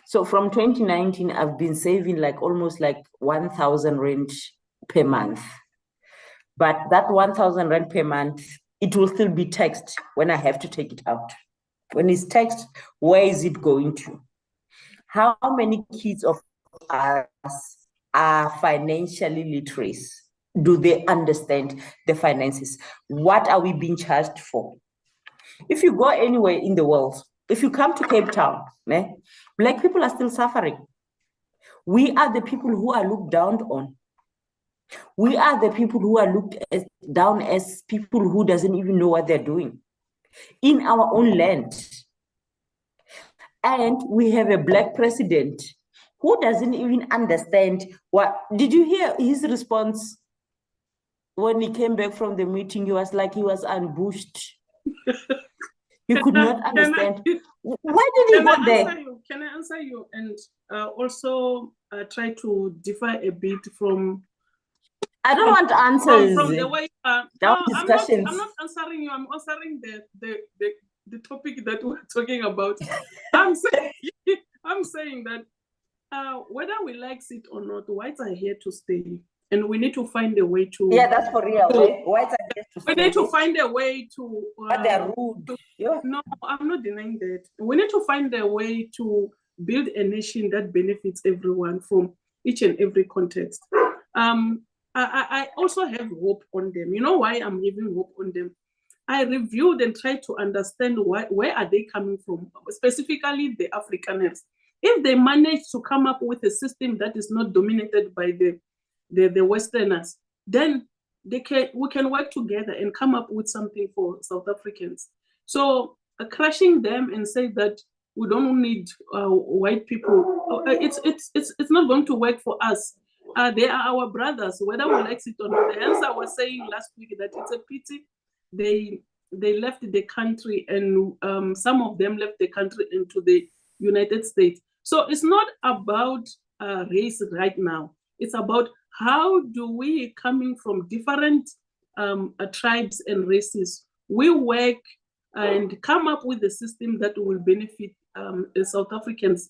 [SPEAKER 3] So from 2019, I've been saving like almost like 1,000 rand per month. But that 1,000 rand per month, it will still be taxed when I have to take it out. When it's taxed, where is it going to? How many kids of us are financially literate? Do they understand the finances? What are we being charged for? If you go anywhere in the world, if you come to Cape Town, Black people are still suffering. We are the people who are looked down on. We are the people who are looked down as people who doesn't even know what they're doing in our own land. And we have a Black president who doesn't even understand what. Did you hear his response when he came back from the meeting? He was like he was ambushed. He could not understand. Why did he go there?
[SPEAKER 4] Can I answer you and also try to differ a bit from...
[SPEAKER 3] I don't want answers.
[SPEAKER 4] From the way
[SPEAKER 3] discussions.
[SPEAKER 4] I'm not answering you. I'm answering the topic that we're talking about. I'm saying that whether we like it or not, whites are here to stay, and we need to find a way to.
[SPEAKER 3] Yeah, that's for real. Whites are here to stay.
[SPEAKER 4] We need to find a way to.
[SPEAKER 3] But they're rude. Yeah.
[SPEAKER 4] No, I'm not denying that. We need to find a way to build a nation that benefits everyone from each and every context. I also have hope on them. You know why I'm having hope on them? I reviewed and tried to understand where are they coming from, specifically the Afrikaners. If they manage to come up with a system that is not dominated by the Westerners, then we can work together and come up with something for South Africans. So crushing them and say that we don't need white people, it's not going to work for us. They are our brothers, whether we like it or not. Hence, I was saying last week that it's a pity they left the country, and some of them left the country into the United States. So it's not about race right now. It's about how do we, coming from different tribes and races, we work and come up with a system that will benefit South Africans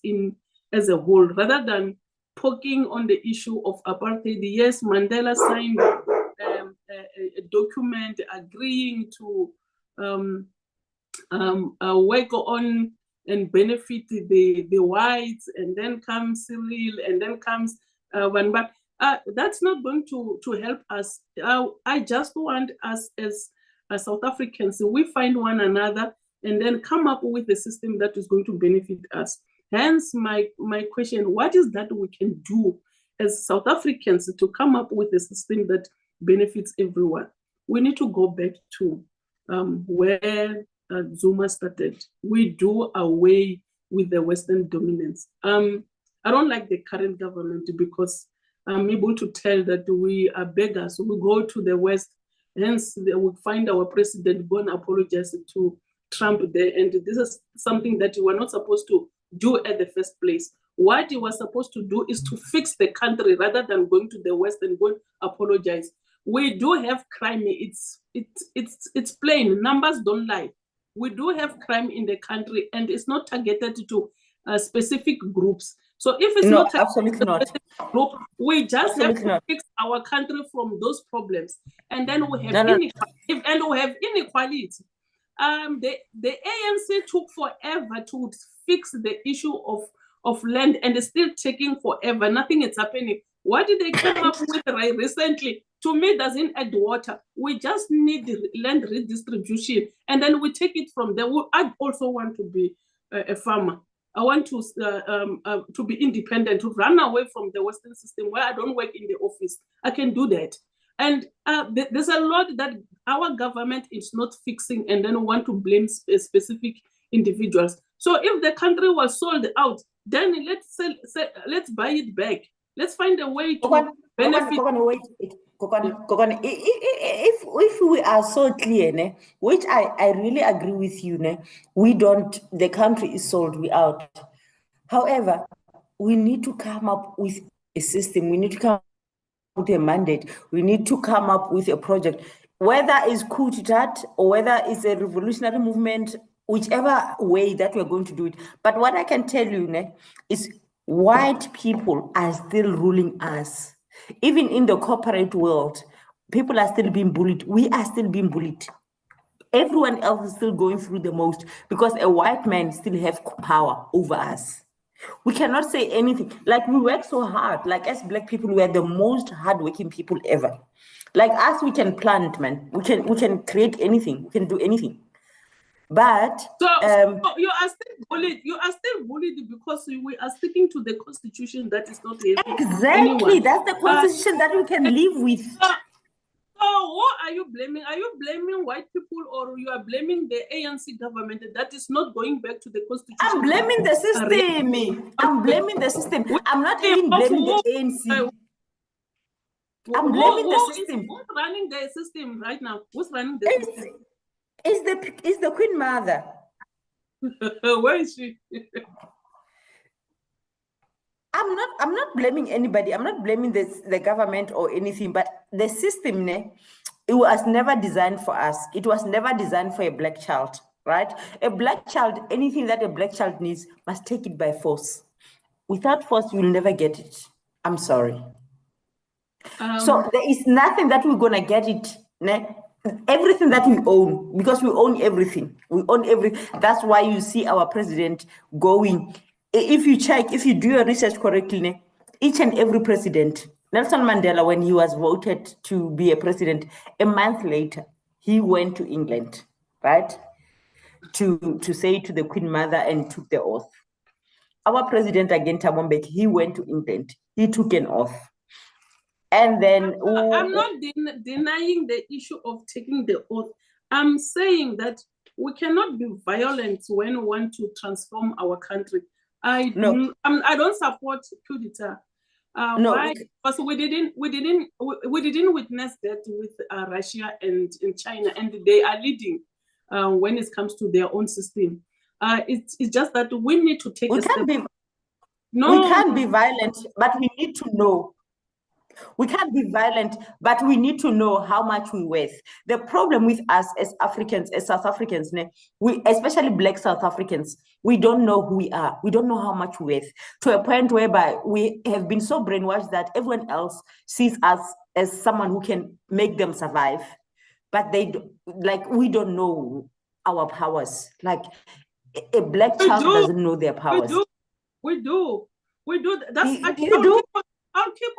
[SPEAKER 4] as a whole, rather than poking on the issue of apartheid. Yes, Mandela signed a document agreeing to work on and benefit the whites, and then comes Cyril, and then comes Van. But that's not going to help us. I just want us as South Africans, we find one another and then come up with a system that is going to benefit us. Hence, my question, what is that we can do as South Africans to come up with a system that benefits everyone? We need to go back to where Zuma started. We do away with the Western dominance. I don't like the current government because I'm able to tell that we are beggars. We go to the West, hence they will find our president go and apologize to Trump there. And this is something that you were not supposed to do at the first place. What you were supposed to do is to fix the country rather than going to the West and go and apologize. We do have crime. It's plain. Numbers don't lie. We do have crime in the country, and it's not targeted to specific groups. So if it's not
[SPEAKER 3] absolutely not,
[SPEAKER 4] group, we just have to fix our country from those problems, and then we have inequality. The ANC took forever to fix the issue of land, and it's still taking forever. Nothing is happening. What did they come up with recently? To me, doesn't add water. We just need the land redistribution, and then we take it from there. I also want to be a farmer. I want to be independent, to run away from the Western system where I don't work in the office. I can do that. And there's a lot that our government is not fixing, and then want to blame specific individuals. So if the country was sold out, then let's buy it back. Let's find a way to benefit.
[SPEAKER 3] If we are so clear, which I really agree with you, the country is sold, we out. However, we need to come up with a system. We need to come up with a mandate. We need to come up with a project, whether it's coup d'etat or whether it's a revolutionary movement, whichever way that we're going to do it. But what I can tell you is white people are still ruling us. Even in the corporate world, people are still being bullied. We are still being bullied. Everyone else is still going through the most because a white man still has power over us. We cannot say anything. Like, we work so hard. Like, as Black people, we are the most hardworking people ever. Like us, we can plant, man. We can create anything. We can do anything. But
[SPEAKER 4] so you are still bullied. You are still bullied because we are sticking to the constitution that is not here.
[SPEAKER 3] Exactly, anyone. That's the constitution that we can live with.
[SPEAKER 4] So what are you blaming? Are you blaming white people, or you are blaming the ANC government that is not going back to the constitution?
[SPEAKER 3] I'm blaming the system. I'm blaming the system. I'm not even blaming the ANC. I'm blaming the system.
[SPEAKER 4] Who's running the system right now? Who's running the system?
[SPEAKER 3] Is the Queen Mother.
[SPEAKER 4] Where is she?
[SPEAKER 3] I'm not blaming anybody. I'm not blaming the government or anything, but the system, it was never designed for us. It was never designed for a Black child, right? A Black child, anything that a Black child needs, must take it by force. Without force, you'll never get it. I'm sorry. So there is nothing that we're gonna get it. Everything that we own, because we own everything. We own everything. That's why you see our president going. If you do your research correctly, each and every president, Nelson Mandela, when he was voted to be a president, a month later, he went to England, right? To say to the Queen Mother and took the oath. Our president, again, Thabo Mbeki, he went to England. He took an oath. And then
[SPEAKER 4] I'm not denying the issue of taking the oath. I'm saying that we cannot be violent when we want to transform our country. I don't support coup d'etat. Why? Because we didn't witness that with Russia and China, and they are leading when it comes to their own system. It's just that we need to take a step.
[SPEAKER 3] We can't be violent, but we need to know. We can't be violent, but we need to know how much we're worth. The problem with us as Africans, as South Africans, we, especially Black South Africans, we don't know who we are. We don't know how much we're worth, to a point whereby we have been so brainwashed that everyone else sees us as someone who can make them survive. But we don't know our powers. Like, a Black child doesn't know their powers.
[SPEAKER 4] We do. I'll keep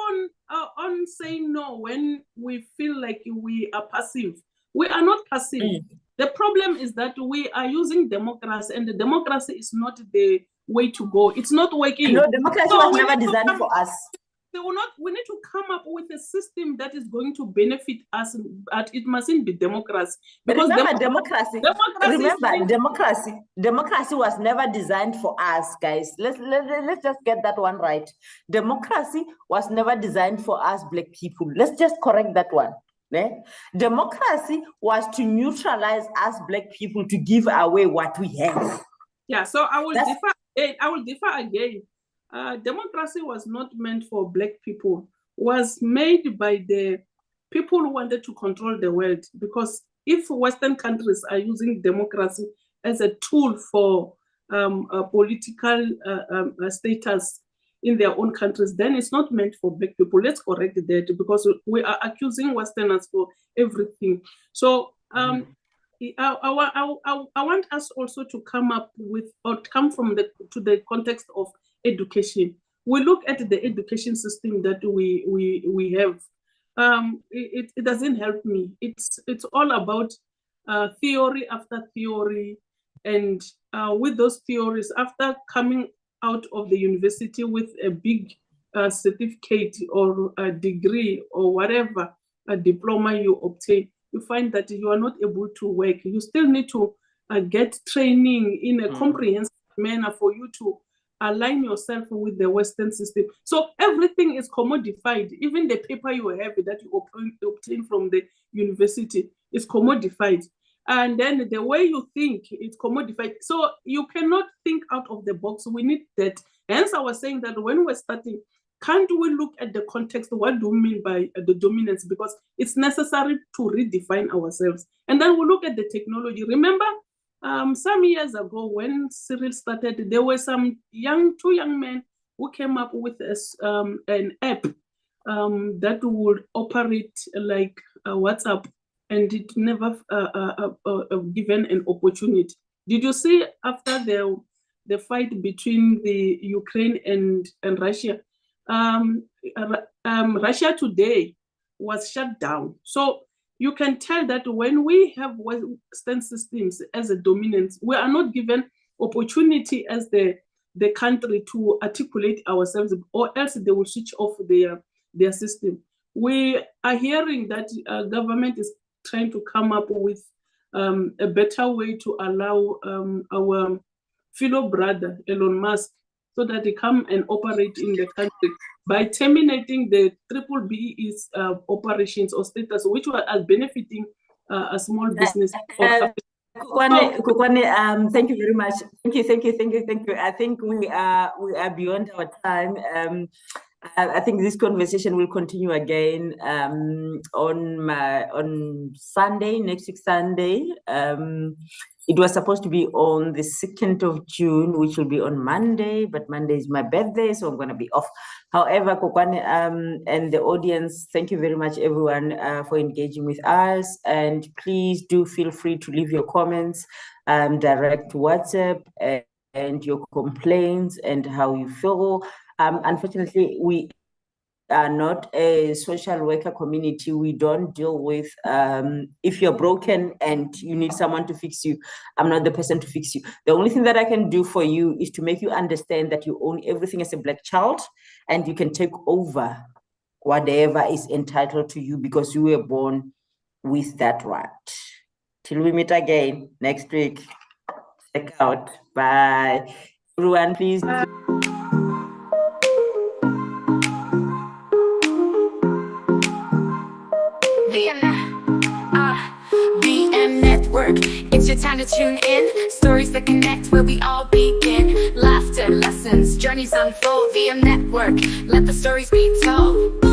[SPEAKER 4] on saying no when we feel like we are passive. We are not passive. The problem is that we are using democracy, and the democracy is not the way to go. It's not working.
[SPEAKER 3] No, democracy was never designed for us.
[SPEAKER 4] we need to come up with a system that is going to benefit us, but it mustn't be democracy. Because
[SPEAKER 3] remember, democracy was never designed for us, guys. Let's just get that one right. Democracy was never designed for us Black people. Let's just correct that one. Democracy was to neutralize us Black people, to give away what we have.
[SPEAKER 4] Yeah, so I will differ again. Democracy was not meant for Black people. Was made by the people who wanted to control the world. Because if Western countries are using democracy as a tool for political status in their own countries, then it's not meant for Black people. Let's correct that, because we are accusing Westerners for everything. So I want us also to come up with, or come from to the context of education. We look at the education system that we have. It doesn't help me. It's all about theory after theory, and with those theories, after coming out of the university with a big certificate or a degree or whatever, a diploma you obtain, you find that you are not able to work. You still need to get training in a comprehensive manner for you to align yourself with the Western system. So everything is commodified. Even the paper you have that you obtain from the university is commodified. And then the way you think, it's commodified. So you cannot think out of the box. We need that. Hence, I was saying that when we're starting, can't we look at the context? What do we mean by the dominance? Because it's necessary to redefine ourselves. And then we look at the technology. Remember, some years ago when Cyril started, there were two young men who came up with an app that would operate like WhatsApp, and it never given an opportunity. Did you see after the fight between the Ukraine and Russia? Russia today was shut down. So you can tell that when we have Western systems as a dominance, we are not given opportunity as the country to articulate ourselves, or else they will switch off their system. We are hearing that government is trying to come up with a better way to allow our fellow brother, Elon Musk, so that they come and operate in the country by terminating the BBBE's operations or status, which were benefiting a small business.
[SPEAKER 3] Kukwane, thank you very much. Thank you. I think we are beyond our time. I think this conversation will continue again on Sunday, next week Sunday. It was supposed to be on the 2nd of June, which will be on Monday, but Monday is my birthday, so I'm going to be off. However, Kokwane and the audience, thank you very much, everyone, for engaging with us. And please do feel free to leave your comments, direct WhatsApp, and your complaints and how you feel. Unfortunately, we are not a social worker community. We don't deal with, if you're broken and you need someone to fix you, I'm not the person to fix you. The only thing that I can do for you is to make you understand that you own everything as a Black child, and you can take over whatever is entitled to you because you were born with that right. Till we meet again next week. Check out. Bye. Everyone, please.
[SPEAKER 5] VM Network, it's your time to tune in. Stories that connect where we all begin. Laughter, lessons, journeys unfold. VM Network, let the stories be told.